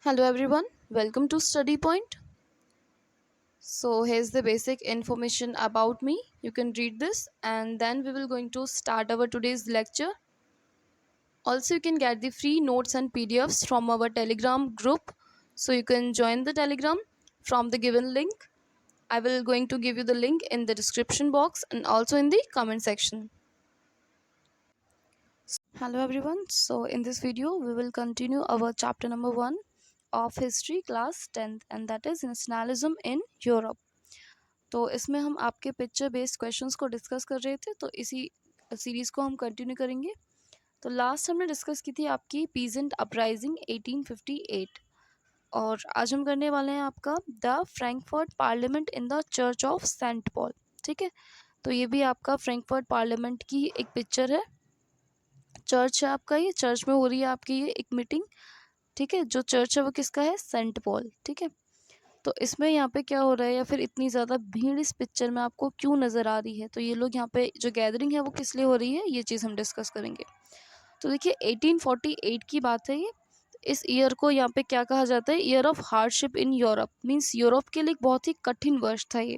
Hello everyone, welcome to Study Point. So here's the basic information about me. You can read this and then we will going to start our today's lecture. Also you can get the free notes and PDFs from our Telegram group. So you can join the Telegram from the given link. I will going to give you the link in the description box and also in the comment section. Hello everyone. So in this video we will continue our chapter number 1 of history class 10th and that is nationalism in Europe. तो इसमें हम आपके picture based questions को discuss कर रहे थे, तो इसी सीरीज़ को हम कंटिन्यू करेंगे। तो लास्ट हमने डिस्कस की थी आपकी पीजेंट अपराइजिंग 1858 और आज हम करने वाले हैं आपका the Frankfurt parliament in the church of Saint Paul. ठीक है, तो ये भी आपका फ्रैंकफर्ट पार्लियामेंट की एक पिक्चर है, चर्च है आपका, ये चर्च में हो रही है आपकी ये एक मीटिंग। ठीक है, जो चर्च है वो किसका है, सेंट पॉल। ठीक है, तो इसमें यहाँ पे क्या हो रहा है या फिर इतनी ज़्यादा भीड़ इस पिक्चर में आपको क्यों नज़र आ रही है, तो ये लोग यहाँ पे जो गैदरिंग है वो किस लिए हो रही है, ये चीज़ हम डिस्कस करेंगे। तो देखिए 1848 की बात है ये। इस ईयर को यहाँ पे क्या कहा जाता है, year of hardship in Europe, means Europe के लिए एक बहुत ही कठिन वर्ष था ये।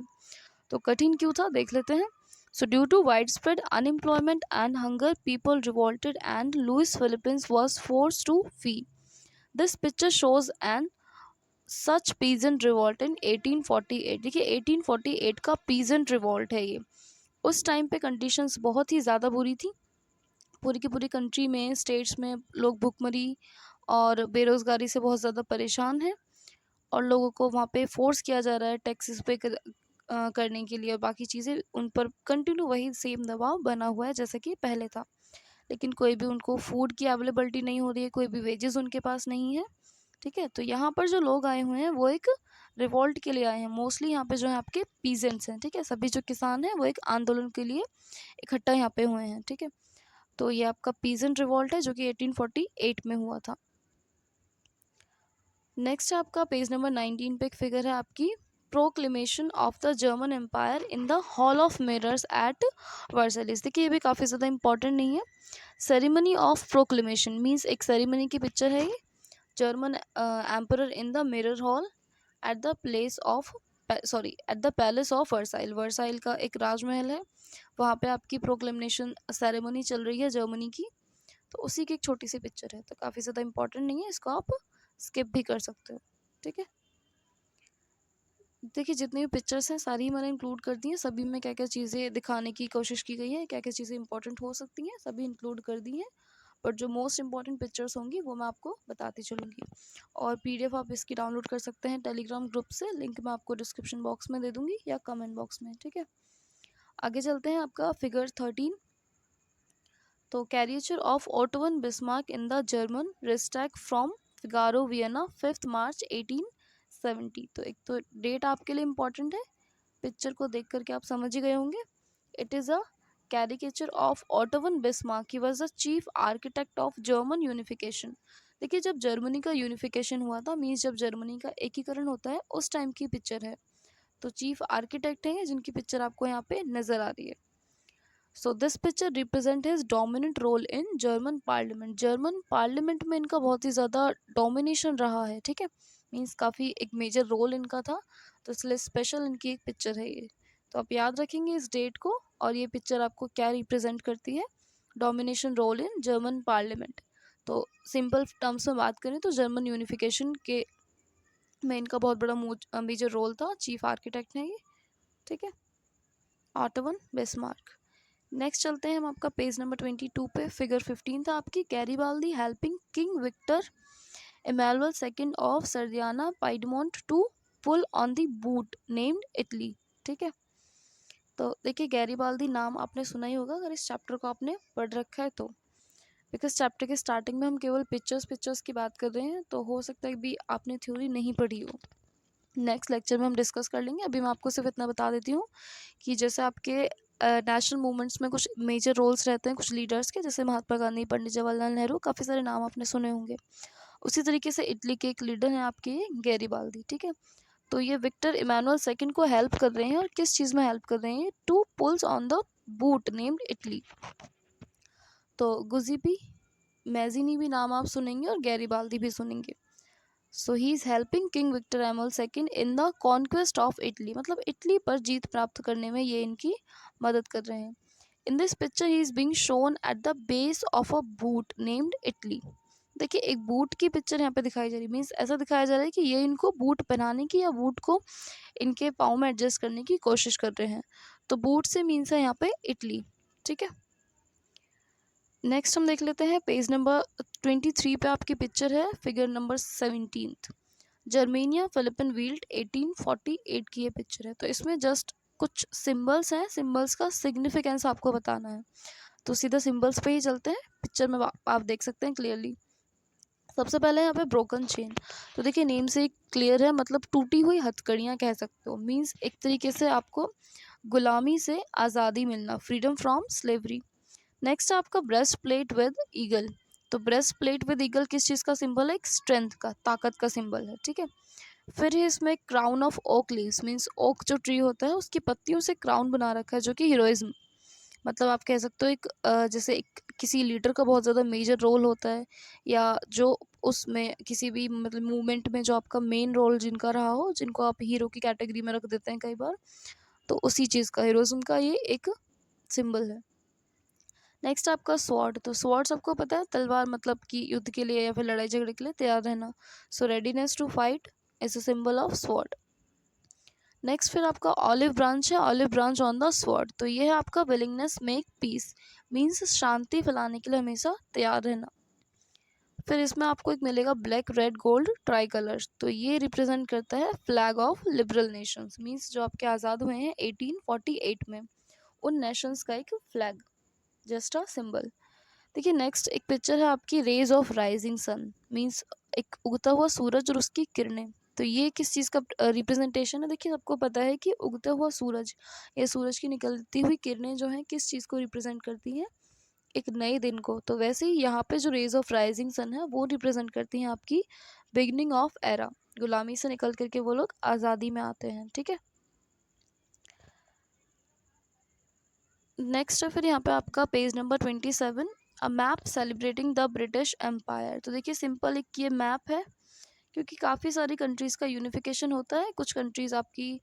तो कठिन क्यों था देख लेते हैं। So due to widespread unemployment and hunger people revolted and Louis Philippines was force to flee. This picture shows an such peasant revolt in 1848। देखिए 1848 का पीजेंट रिवॉल्ट है ये। उस टाइम पे कंडीशंस बहुत ही ज़्यादा बुरी थी, पूरी की पूरी कंट्री में, स्टेट्स में लोग भुखमरी और बेरोज़गारी से बहुत ज़्यादा परेशान हैं और लोगों को वहाँ पे फोर्स किया जा रहा है टैक्सेस पे करने के लिए और बाकी चीज़ें उन पर कंटिन्यू वही सेम दबाव बना हुआ है जैसे कि पहले था। लेकिन कोई भी उनको फूड की अवेलेबिलिटी नहीं हो रही है, कोई भी वेजेस उनके पास नहीं है। ठीक है, तो यहाँ पर जो लोग आए हुए हैं वो एक रिवॉल्ट के लिए आए हैं। मोस्टली यहाँ पे जो है आपके पीजेंट्स हैं। ठीक है, सभी जो किसान हैं वो एक आंदोलन के लिए इकट्ठा यहाँ पे हुए हैं। ठीक है, तो ये आपका पीजेंट रिवॉल्ट है जो कि 1848 में हुआ था। नेक्स्ट आपका पेज नंबर 19 पे एक फिगर है आपकी proclamation of the German empire in the hall of mirrors at Versailles. देखिए ये भी काफ़ी ज़्यादा इंपॉर्टेंट नहीं है। सेरेमनी ऑफ प्रोक्लेमेशन मीन्स एक सेरेमनी की पिक्चर है ये। German emperor in the mirror hall at the place of at the palace of Versailles. Versailles का एक राजमहल है, वहाँ पे आपकी प्रोक्लेमेशन सेरेमनी चल रही है जर्मनी की। तो उसी की एक छोटी सी पिक्चर है, तो काफ़ी ज़्यादा इंपॉर्टेंट नहीं है, इसको आप स्किप भी कर सकते हो। ठीक है, देखिए जितनी भी पिक्चर्स हैं सारी मैंने इंक्लूड कर दी हैं, सभी में क्या क्या चीज़ें दिखाने की कोशिश की गई है, क्या क्या चीज़ें इंपॉर्टेंट हो सकती हैं, सभी इंक्लूड कर दी हैं। बट जो मोस्ट इंपॉर्टेंट पिक्चर्स होंगी वो मैं आपको बताती चलूँगी। और पीडीएफ आप इसकी डाउनलोड कर सकते हैं टेलीग्राम ग्रुप से, लिंक मैं आपको डिस्क्रिप्शन बॉक्स में दे दूँगी या कमेंट बॉक्स में। ठीक है, आगे चलते हैं आपका फिगर 13। तो caricature of Otto von Bismarck in the German Reichstag from Figaro Vienna 5 March 1870। तो एक तो डेट आपके लिए इम्पॉर्टेंट है, पिक्चर को देख करके आप समझ ही गए होंगे। It is a caricature of Otto von Bismarck, he was the chief architect of German unification. देखिए जब जर्मनी का यूनिफिकेशन हुआ था, मीन्स जब जर्मनी का एकीकरण होता है उस टाइम की पिक्चर है। तो चीफ आर्किटेक्ट है जिनकी पिक्चर आपको यहाँ पे नज़र आ रही है। So this picture represent his dominant role in German parliament. German parliament में इनका बहुत ही ज़्यादा डोमिनेशन रहा है। ठीक है, मीन्स काफ़ी एक मेजर रोल इनका था, तो इसलिए स्पेशल इनकी एक पिक्चर है ये। तो आप याद रखेंगे इस डेट को, और ये पिक्चर आपको क्या रिप्रेजेंट करती है, domination role in German parliament. तो सिंपल टर्म्स में बात करें तो जर्मन यूनिफिकेशन के में इनका बहुत बड़ा मेजर रोल था, चीफ आर्किटेक्ट है ये। ठीक है, ऑटोवन बिस्मार्क। नेक्स्ट चलते हैं हम आपका पेज नंबर 22 पे। फिगर 15 था आपकी Garibaldi helping king Victor Emmanuel second of Sardinia Piedmont to pull on the boot named Italy. ठीक है, तो देखिए गैरीबाल्दी नाम आपने सुना ही होगा अगर इस चैप्टर को आपने पढ़ रखा है तो, बिकॉज चैप्टर के स्टार्टिंग में हम केवल पिक्चर्स की बात कर रहे हैं, तो हो सकता है भी आपने थ्योरी नहीं पढ़ी हो। नेक्स्ट लेक्चर में हम डिस्कस कर लेंगे। अभी मैं आपको सिर्फ इतना बता देती हूँ कि जैसे आपके नेशनल मूवमेंट्स में कुछ मेजर रोल्स रहते हैं कुछ लीडर्स के, जैसे महात्मा गांधी, पंडित जवाहरलाल नेहरू, काफ़ी सारे नाम आपने सुने होंगे। उसी तरीके से इटली के एक लीडर हैं आपके गैरीबाल्दी। ठीक है, तो ये विक्टर इमैनुअल सेकंड को हेल्प कर रहे हैं, और किस चीज़ में हेल्प कर रहे हैं, to pulls on the boot named Italy. तो गुजिपी, मैजिनी भी नाम आप सुनेंगे और गैरीबाल्दी भी सुनेंगे। So he is helping king Victor Emmanuel second in the conquest of Italy, मतलब इटली पर जीत प्राप्त करने में ये इनकी मदद कर रहे हैं। In this picture he is being shown at the base of a boot named Italy. देखिए एक बूट की पिक्चर यहाँ पे दिखाई जा रही है, मीन्स ऐसा दिखाया जा रहा है कि ये इनको बूट पहनाने की या बूट को इनके पाँव में एडजस्ट करने की कोशिश कर रहे हैं। तो बूट से मीन्स है यहाँ पे इटली। ठीक है, नेक्स्ट हम देख लेते हैं पेज नंबर 23 पे आपकी पिक्चर है, figure number 17। Germania Philippine wield 1848 की ये पिक्चर है। तो इसमें जस्ट कुछ सिंबल्स हैं, सिंबल्स का सिग्निफिकेंस आपको बताना है। तो सीधा सिंबल्स पे ही चलते हैं, पिक्चर में आप देख सकते हैं क्लियरली। सबसे पहले यहाँ पे ब्रोकन चेन। तो देखिए नेम से क्लियर है, मतलब टूटी हुई हथकड़ियाँ कह सकते हो, मीन्स एक तरीके से आपको गुलामी से आज़ादी मिलना, फ्रीडम फ्रॉम स्लेवरी। नेक्स्ट है आपका ब्रेस्ट प्लेट विद ईगल। तो ब्रेस्ट प्लेट विद ईगल किस चीज़ का सिंबल है? एक स्ट्रेंथ का, ताकत का सिंबल है। ठीक है, फिर है इसमें crown of oak leaves, means oak जो ट्री होता है उसकी पत्तियों से क्राउन बना रखा है, जो कि हीरोइज्म, मतलब आप कह सकते हो एक जैसे एक किसी लीडर का बहुत ज़्यादा मेजर रोल होता है, या जो उसमें किसी भी मतलब मूवमेंट में जो आपका मेन रोल जिनका रहा हो, जिनको आप हीरो की कैटेगरी में रख देते हैं कई बार, तो उसी चीज़ का, हीरोइज्म का ये एक सिंबल है। नेक्स्ट आपका स्वॉर्ड। तो स्वॉर्ड सबको पता है, तलवार, मतलब कि युद्ध के लिए या फिर लड़ाई झगड़े के लिए तैयार रहना। So readiness to fight is a symbol of sword. Next फिर आपका ऑलिव ब्रांच है, olive branch on the sword. तो ये है आपका विलिंगनेस मेक पीस, मीन्स शांति फैलाने के लिए हमेशा तैयार रहना। फिर इसमें आपको एक मिलेगा black red gold try colours. तो ये रिप्रेजेंट करता है flag of liberal Nations, means जो आपके आज़ाद हुए हैं 1848 में, उन नेशंस का एक फ्लैग, जस्ट अ सिंबल। देखिए नेक्स्ट एक पिक्चर है आपकी rays of rising sun, means एक उगता हुआ सूरज और उसकी किरणें। तो ये किस चीज़ का रिप्रेजेंटेशन है? देखिए सबको पता है कि उगता हुआ सूरज या सूरज की निकलती हुई किरणें जो हैं किस चीज़ को रिप्रेजेंट करती हैं? एक नए दिन को। तो वैसे ही यहाँ पे जो रेज ऑफ राइजिंग सन है वो रिप्रेजेंट करती हैं आपकी बिगनिंग ऑफ एरा, गुलामी से निकल करके वो लोग आज़ादी में आते हैं। ठीक है, नेक्स्ट है फिर यहाँ पे आपका page number 27, a map celebrating the British empire. तो देखिए सिंपल एक ये मैप है, क्योंकि काफ़ी सारी कंट्रीज़ का यूनिफिकेशन होता है। कुछ कंट्रीज़ आपकी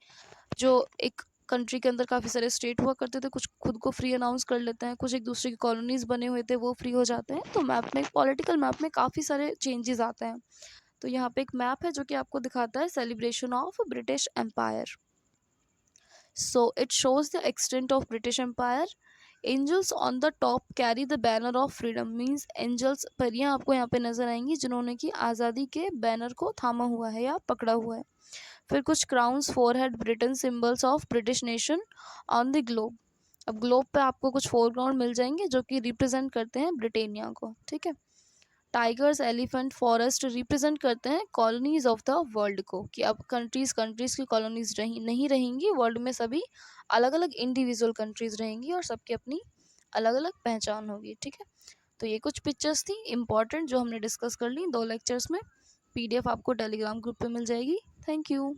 जो एक कंट्री के अंदर काफ़ी सारे स्टेट हुआ करते थे, कुछ खुद को फ्री अनाउंस कर लेते हैं, कुछ एक दूसरे की कॉलोनीज़ बने हुए थे वो फ्री हो जाते हैं। तो मैप में, पॉलिटिकल मैप में काफ़ी सारे चेंजेस आते हैं। तो यहाँ पे एक मैप है जो कि आपको दिखाता है celebration of British empire. So it shows the extent of British Empire. Angels on the top carry the banner of freedom, means angels, परियां आपको यहाँ पे नजर आएंगी जिन्होंने कि आज़ादी के बैनर को थामा हुआ है या पकड़ा हुआ है। फिर कुछ crowns, forehead, Britain, symbols of British nation on the globe. अब ग्लोब पे आपको कुछ फोरग्राउंड मिल जाएंगे जो कि रिप्रेजेंट करते हैं ब्रिटेनिया को। ठीक है, टाइगर्स, एलिफेंट, फॉरेस्ट रिप्रेजेंट करते हैं कॉलोनीज ऑफ द वर्ल्ड को, कि अब कंट्रीज़ की कॉलोनीज नहीं रहेंगी, वर्ल्ड में सभी अलग अलग इंडिविजुअल कंट्रीज़ रहेंगी और सबकी अपनी अलग अलग पहचान होगी। ठीक है, तो ये कुछ पिक्चर्स थी इंपॉर्टेंट जो हमने डिस्कस कर ली 2 लेक्चर्स में। PDF आपको टेलीग्राम ग्रुप पे मिल जाएगी। Thank you.